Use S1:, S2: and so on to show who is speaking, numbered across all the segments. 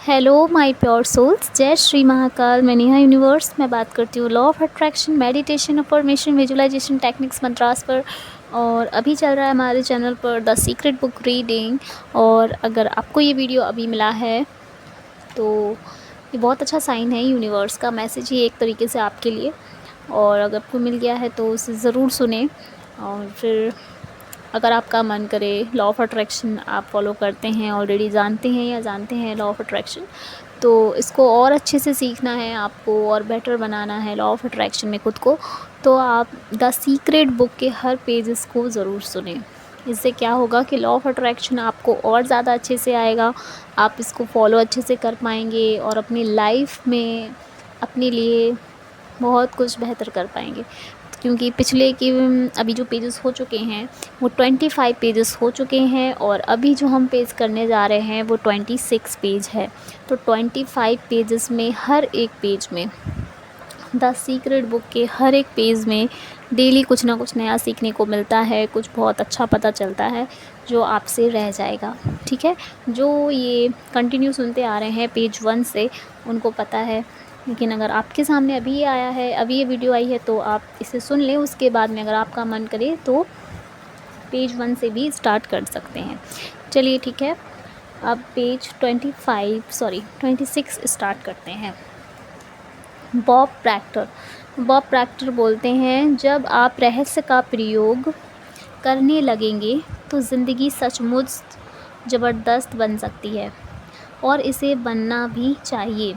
S1: Hello my pure souls, जय श्री महाकाल। मैं Neha universe में बात करती हूँ law of attraction, meditation, affirmation, visualisation techniques, mantras पर। और अभी चल रहा है हमारे चैनल पर द सीक्रेट बुक रीडिंग। और अगर आपको ये वीडियो अभी मिला है तो ये बहुत अच्छा साइन है, यूनिवर्स का मैसेज ही एक तरीके से आपके लिए। और अगर आपको मिल गया है तो उसे ज़रूर सुने। और फिर अगर आपका मन करे, लॉ ऑफ अट्रैक्शन आप फॉलो करते हैं, ऑलरेडी जानते हैं या जानते हैं लॉ ऑफ अट्रैक्शन, तो इसको और अच्छे से सीखना है आपको और बेटर बनाना है लॉ ऑफ अट्रैक्शन में खुद को, तो आप द सीक्रेट बुक के हर पेजेस को ज़रूर सुने। इससे क्या होगा कि लॉ ऑफ अट्रैक्शन आपको और ज़्यादा अच्छे से आएगा, आप इसको फॉलो अच्छे से कर पाएंगे और अपनी लाइफ में अपने लिए बहुत कुछ बेहतर कर पाएंगे। क्योंकि पिछले की अभी जो पेजेस हो चुके हैं वो 25 पेजेस हो चुके हैं, और अभी जो हम पेज करने जा रहे हैं वो 26 पेज है। तो 25 पेजेस में हर एक पेज में, द सीक्रेट बुक के हर एक पेज में डेली कुछ ना कुछ नया सीखने को मिलता है, कुछ बहुत अच्छा पता चलता है जो आपसे रह जाएगा। ठीक है, जो ये कंटिन्यू सुनते आ रहे हैं पेज 1 से उनको पता है, लेकिन अगर आपके सामने अभी ये आया है, अभी ये वीडियो आई है, तो आप इसे सुन लें। उसके बाद में अगर आपका मन करे तो पेज 1 से भी स्टार्ट कर सकते हैं। चलिए ठीक है, अब पेज 26 स्टार्ट करते हैं। बॉब प्रैक्टर बोलते हैं, जब आप रहस्य का प्रयोग करने लगेंगे तो ज़िंदगी सचमुच ज़बरदस्त बन सकती है, और इसे बनना भी चाहिए,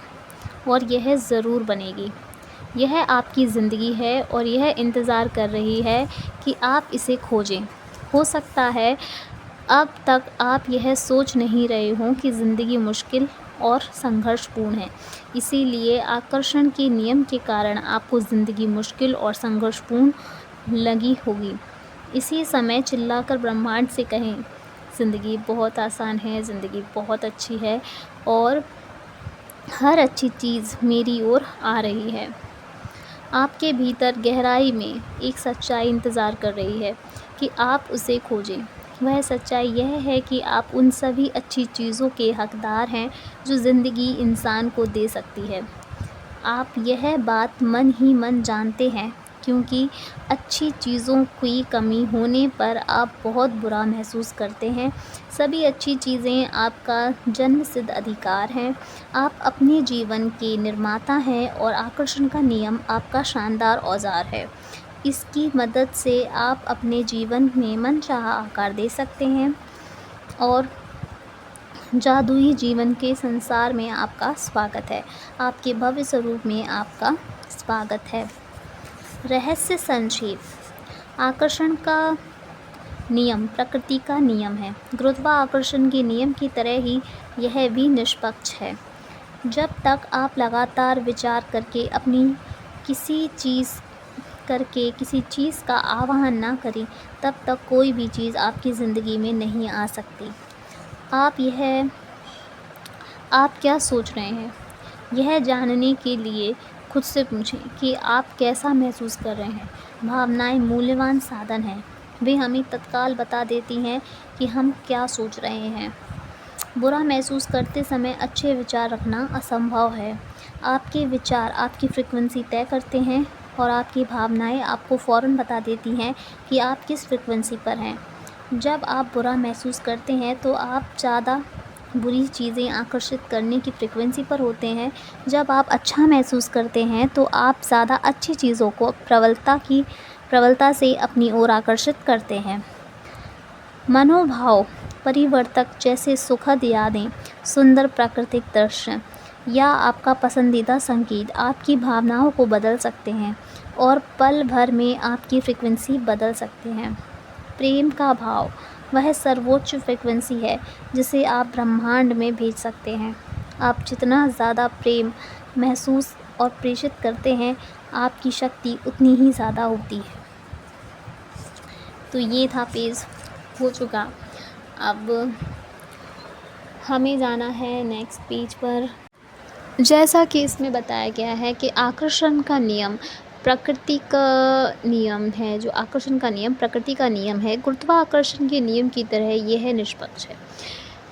S1: और यह ज़रूर बनेगी। यह आपकी ज़िंदगी है और यह इंतज़ार कर रही है कि आप इसे खोजें। हो सकता है अब तक आप यह सोच नहीं रहे हों कि ज़िंदगी मुश्किल और संघर्षपूर्ण है, इसीलिए आकर्षण के नियम के कारण आपको ज़िंदगी मुश्किल और संघर्षपूर्ण लगी होगी। इसी समय चिल्लाकर ब्रह्मांड से कहें, ज़िंदगी बहुत आसान है, ज़िंदगी बहुत अच्छी है, और हर अच्छी चीज़ मेरी ओर आ रही है। आपके भीतर गहराई में एक सच्चाई इंतज़ार कर रही है कि आप उसे खोजें। वह सच्चाई यह है कि आप उन सभी अच्छी चीज़ों के हकदार हैं जो ज़िंदगी इंसान को दे सकती है। आप यह बात मन ही मन जानते हैं, क्योंकि अच्छी चीज़ों की कमी होने पर आप बहुत बुरा महसूस करते हैं। सभी अच्छी चीज़ें आपका जन्मसिद्ध अधिकार हैं। आप अपने जीवन के निर्माता हैं और आकर्षण का नियम आपका शानदार औजार है। इसकी मदद से आप अपने जीवन में मनचाहा आकार दे सकते हैं, और जादुई जीवन के संसार में आपका स्वागत है। आपके भव्य स्वरूप में आपका स्वागत है। रहस्य संक्षेप। आकर्षण का नियम प्रकृति का नियम है। गुरुत्वाकर्षण के नियम की तरह ही यह भी निष्पक्ष है। जब तक आप लगातार विचार करके किसी चीज़ का आवाहन ना करें, तब तक कोई भी चीज़ आपकी ज़िंदगी में नहीं आ सकती। आप क्या सोच रहे हैं, यह जानने के लिए खुद से पूछें कि आप कैसा महसूस कर रहे हैं। भावनाएं मूल्यवान साधन हैं, वे हमें तत्काल बता देती हैं कि हम क्या सोच रहे हैं। बुरा महसूस करते समय अच्छे विचार रखना असंभव है। आपके विचार आपकी फ्रीक्वेंसी तय करते हैं, और आपकी भावनाएं आपको फ़ौरन बता देती हैं कि आप किस फ्रीक्वेंसी पर हैं। जब आप बुरा महसूस करते हैं तो आप ज़्यादा बुरी चीज़ें आकर्षित करने की फ्रीक्वेंसी पर होते हैं। जब आप अच्छा महसूस करते हैं तो आप ज़्यादा अच्छी चीज़ों को प्रबलता से अपनी ओर आकर्षित करते हैं। मनोभाव परिवर्तक जैसे सुखद यादें, सुंदर प्राकृतिक दृश्य या आपका पसंदीदा संगीत आपकी भावनाओं को बदल सकते हैं और पल भर में आपकी फ्रीक्वेंसी बदल सकते हैं। प्रेम का भाव वह सर्वोच्च फ्रीक्वेंसी है जिसे आप ब्रह्मांड में भेज सकते हैं। आप जितना ज़्यादा प्रेम महसूस और प्रेषित करते हैं, आपकी शक्ति उतनी ही ज़्यादा होती है। तो ये था पेज हो चुका। अब हमें जाना है नेक्स्ट पेज पर। जैसा कि इसमें बताया गया है कि आकर्षण का नियम प्रकृति का नियम है, जो आकर्षण का नियम प्रकृति का नियम है, गुरुत्वाकर्षण के नियम की तरह यह निष्पक्ष है।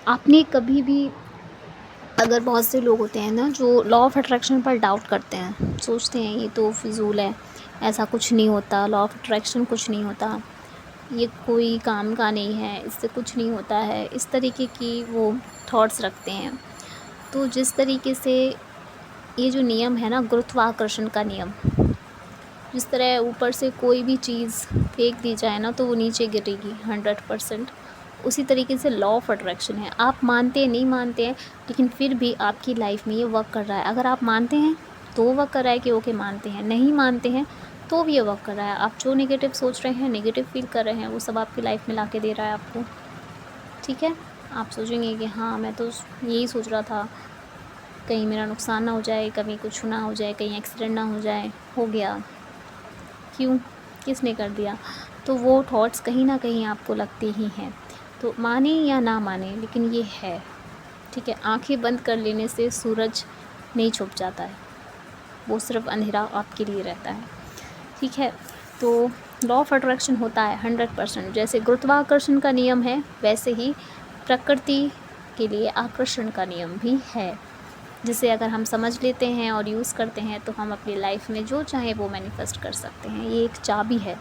S1: आपने कभी भी अगर बहुत से लोग होते हैं ना जो लॉ ऑफ़ अट्रैक्शन पर डाउट करते हैं, सोचते हैं ये तो फ़िज़ूल है, ऐसा कुछ नहीं होता, लॉ ऑफ़ अट्रैक्शन कुछ नहीं होता, ये कोई काम का नहीं है, इससे कुछ नहीं होता है, इस तरीके की वो थॉट्स रखते हैं। तो जिस तरीके से ये जो नियम है ना गुरुत्वाकर्षण का नियम, जिस तरह ऊपर से कोई भी चीज़ फेंक दी जाए ना तो वो नीचे गिरेगी 100%, उसी तरीके से लॉ ऑफ़ अट्रैक्शन है। आप मानते हैं नहीं मानते हैं, लेकिन फिर भी आपकी लाइफ में ये वर्क कर रहा है। अगर आप मानते हैं तो वर्क कर रहा है कि ओके मानते हैं, नहीं मानते हैं तो भी ये वर्क कर रहा है। आप जो नेगेटिव सोच रहे हैं, नेगेटिव फील कर रहे हैं, वो सब आपकी लाइफ में ला के दे रहा है आपको। ठीक है, आप सोचेंगे कि हाँ मैं तो यही सोच रहा था, कहीं मेरा नुकसान ना हो जाए, कभी कुछ ना हो जाए, कहीं एक्सीडेंट ना हो जाए, हो गया, क्यों, किसने कर दिया। तो वो थॉट्स कहीं ना कहीं आपको लगते ही हैं। तो माने या ना माने, लेकिन ये है। ठीक है, आंखें बंद कर लेने से सूरज नहीं छुप जाता है, वो सिर्फ अंधेरा आपके लिए रहता है। ठीक है, तो लॉ ऑफ अट्रैक्शन होता है 100%। जैसे गुरुत्वाकर्षण का नियम है, वैसे ही प्रकृति के लिए आकर्षण का नियम भी है, जिसे अगर हम समझ लेते हैं और यूज़ करते हैं तो हम अपनी लाइफ में जो चाहे वो मैनिफेस्ट कर सकते हैं। ये एक चाबी है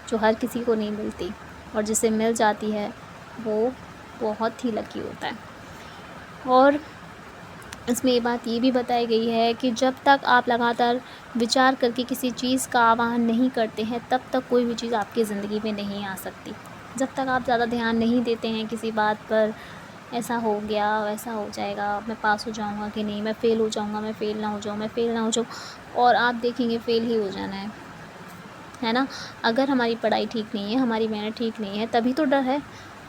S1: जो हर किसी को नहीं मिलती, और जिसे मिल जाती है वो बहुत ही लकी होता है। और इसमें ये बात ये भी बताई गई है कि जब तक आप लगातार विचार करके किसी चीज़ का आह्वान नहीं करते हैं, तब तक कोई भी चीज़ आपकी ज़िंदगी में नहीं आ सकती। जब तक आप ज़्यादा ध्यान नहीं देते हैं किसी बात पर, ऐसा हो गया, वैसा हो जाएगा, मैं पास हो जाऊंगा कि नहीं, मैं फ़ेल हो जाऊंगा, मैं फ़ेल ना हो जाऊँ, मैं फ़ेल ना हो जाऊँ, और आप देखेंगे फ़ेल ही हो जाना है ना। अगर हमारी पढ़ाई ठीक नहीं है, हमारी मेहनत ठीक नहीं है, तभी तो डर है।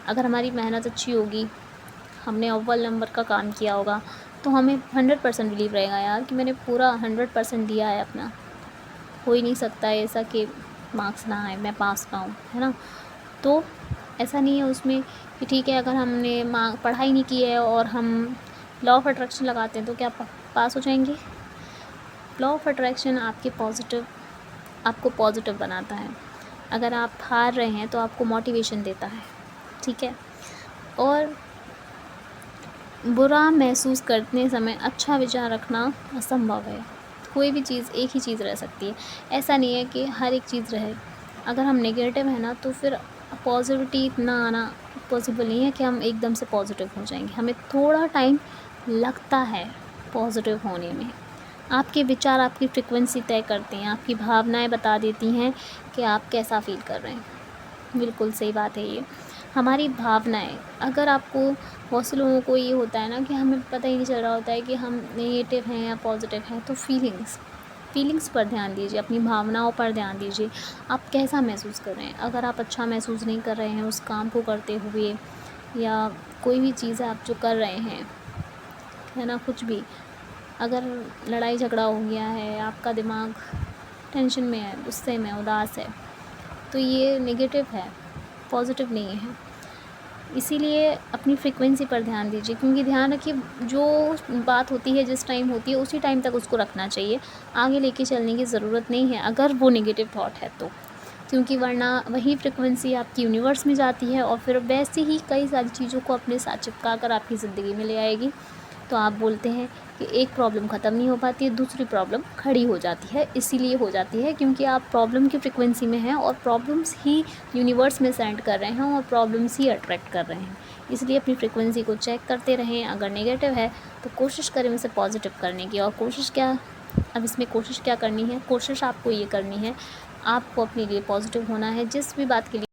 S1: अगर हमारी मेहनत अच्छी होगी, हमने अव्वल नंबर का काम किया होगा, तो हमें 100% बिलीव रहेगा यार कि मैंने पूरा 100% दिया है अपना, हो ही नहीं सकता है ऐसा कि मार्क्स ना आए, मैं पास ना हूँ, है ना। तो ऐसा नहीं है उसमें कि ठीक है अगर हमने पढ़ाई नहीं की है और हम लॉ ऑफ अट्रैक्शन लगाते हैं तो क्या पास हो जाएंगे। लॉ ऑफ अट्रैक्शन आपको पॉजिटिव बनाता है। अगर आप हार रहे हैं तो आपको मोटिवेशन देता है। ठीक है, और बुरा महसूस करने समय अच्छा विचार रखना असंभव है। कोई भी चीज़, एक ही चीज़ रह सकती है, ऐसा नहीं है कि हर एक चीज़ रहे। अगर हम नेगेटिव है ना तो फिर पॉजिटिविटी इतना आना पॉसिबल नहीं है कि हम एकदम से पॉजिटिव हो जाएंगे। हमें थोड़ा टाइम लगता है पॉजिटिव होने में। आपके विचार आपकी फ्रिक्वेंसी तय करते हैं, आपकी भावनाएं बता देती हैं कि आप कैसा फील कर रहे हैं। बिल्कुल सही बात है ये, हमारी भावनाएं। अगर आपको, बहुत से लोगों को ये होता है ना कि हमें पता ही नहीं चल रहा होता है कि हम नेगेटिव हैं या पॉजिटिव हैं, तो फीलिंग्स पर ध्यान दीजिए, अपनी भावनाओं पर ध्यान दीजिए। आप कैसा महसूस कर रहे हैं। अगर आप अच्छा महसूस नहीं कर रहे हैं उस काम को करते हुए, या कोई भी चीज़ आप जो कर रहे हैं, है ना, कुछ भी, अगर लड़ाई झगड़ा हो गया है, आपका दिमाग टेंशन में है, गुस्से में, उदास है, तो ये नेगेटिव है, पॉजिटिव नहीं है। इसीलिए अपनी फ्रीक्वेंसी पर ध्यान दीजिए, क्योंकि ध्यान रखिए जो बात होती है जिस टाइम होती है उसी टाइम तक उसको रखना चाहिए, आगे लेके चलने की ज़रूरत नहीं है अगर वो नेगेटिव थॉट है तो, क्योंकि वरना वही फ्रीक्वेंसी आपकी यूनिवर्स में जाती है और फिर वैसे ही कई सारी चीज़ों को अपने साथ चिपका कर आपकी ज़िंदगी में ले आएगी। तो आप बोलते हैं कि एक प्रॉब्लम ख़त्म नहीं हो पाती है, दूसरी प्रॉब्लम खड़ी हो जाती है। इसीलिए हो जाती है क्योंकि आप प्रॉब्लम की फ्रिक्वेंसी में हैं और प्रॉब्लम्स ही यूनिवर्स में सेंड कर रहे हैं और प्रॉब्लम्स ही अट्रैक्ट कर रहे हैं। इसलिए अपनी फ्रिक्वेंसी को चेक करते रहें। अगर नेगेटिव है तो कोशिश करें उसे पॉजिटिव करने की। और कोशिश क्या, अब इसमें कोशिश क्या करनी है, कोशिश आपको ये करनी है, आपको अपने लिए पॉजिटिव होना है। जिस भी बात के लिए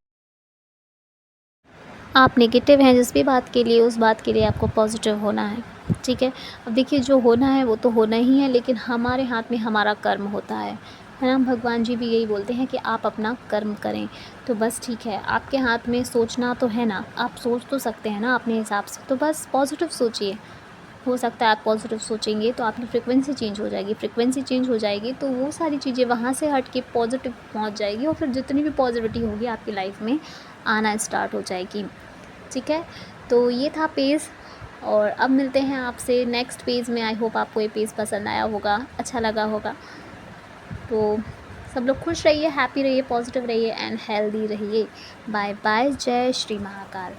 S1: आप नेगेटिव हैं, जिस भी बात के लिए, उस बात के लिए आपको पॉजिटिव होना है। ठीक है, अब देखिए जो होना है वो तो होना ही है, लेकिन हमारे हाथ में हमारा कर्म होता है ना। भगवान जी भी यही बोलते हैं कि आप अपना कर्म करें। तो बस ठीक है, आपके हाथ में सोचना तो है ना, आप सोच तो सकते हैं ना अपने हिसाब से, तो बस पॉजिटिव सोचिए। हो सकता है आप पॉजिटिव सोचेंगे तो आपकी फ्रिक्वेंसी चेंज हो जाएगी, फ्रिक्वेंसी चेंज हो जाएगी तो वो सारी चीज़ें वहाँ से हट के पॉजिटिव पहुँच जाएगी, और फिर जितनी भी पॉजिटिविटी होगी आपकी लाइफ में आना स्टार्ट हो जाएगी। ठीक है, तो ये था पेज, और अब मिलते हैं आपसे नेक्स्ट पेज में। आई होप आपको ये पेज पसंद आया होगा, अच्छा लगा होगा। तो सब लोग खुश रहिए, हैप्पी रहिए, पॉजिटिव रहिए एंड हेल्दी रहिए। बाय बाय, जय श्री महाकाल।